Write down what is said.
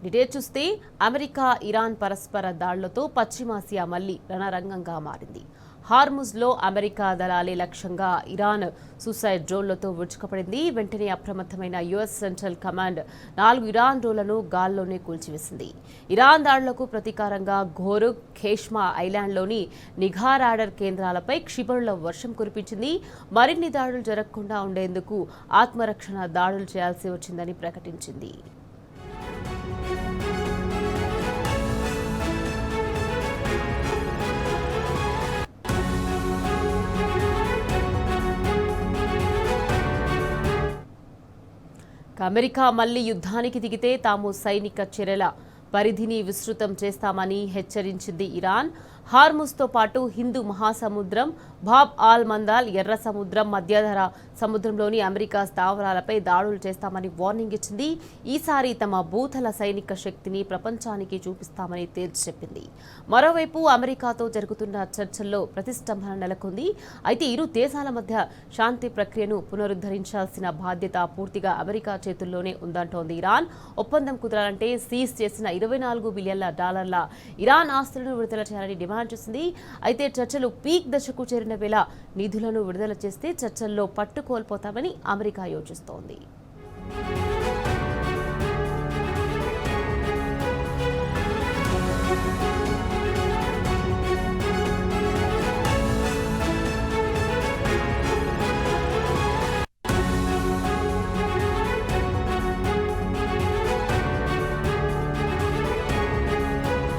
Details చూస్తే America Iran పరస్పర దాడులతో పశ్చిమాసియా మళ్లీ రణరంగంగా మారింది. హార్ముజ్లో అమెరికా దళాలే లక్ష్యంగా ఇరాన్ సూసైడ్ డ్రోన్లతో విరుచుకుపడింది. వెంటనే అప్రమత్తమైన యుఎస్ సెంట్రల్ కమాండ్ 4 ఇరాన్ డ్రోన్లను గాల్లోనే కూల్చివేసింది. ఇరాన్ దాడులకు ప్రతీకారంగా ఘోరుగ్, ఖేష్మా ఐలాండ్లోని నిఘా రాడార్ కేంద్రాలపై క్షిపణుల వర్షం కురిపించింది. మరిన్ని దాడులు జరగకుండా ఉండేందుకు ఆత్మరక్షణ దాడులు చేయాల్సి వచ్చిందని ప్రకటించింది. అమెరికా మళ్లీ యుద్ధానికి దిగితే తాము సైనిక చర్యల పరిధిని విస్తృతం చేస్తామని హెచ్చరించింది ఇరాన్. హార్ముజ్తో పాటు హిందూ మహాసముద్రం, బాబ్ ఆల్ మందాల్, ఎర్ర సముద్రం, మధ్యధర సముద్రంలోని అమెరికా స్థావరాలపై దాడులు చేస్తామని వార్నింగ్ ఇచ్చింది. ఈసారి తమ భూతల సైనిక శక్తిని ప్రపంచానికి చూపిస్తామని తేల్చి చెప్పింది. మరోవైపు అమెరికాతో జరుగుతున్న చర్చల్లో ప్రతిష్టంభన నెలకొంది. అయితే ఇరు దేశాల మధ్య శాంతి ప్రక్రియను పునరుద్ధరించాల్సిన బాధ్యత పూర్తిగా అమెరికా చేతుల్లోనే ఉందంటోంది ఇరాన్. ఒప్పందం కుదరాలంటే సీజ్ చేసిన $24 బిలియన్ల ఇరాన్ ఆస్తులను విడుదల చేయాలని డిమాండ్ చేసింది. అయితే చర్చలు పీక్ దశకు చేరిన వేళ నిధులను విడుదల చేస్తే చర్చల్లో పట్టు కోల్పోతామని అమెరికా యోచిస్తోంది.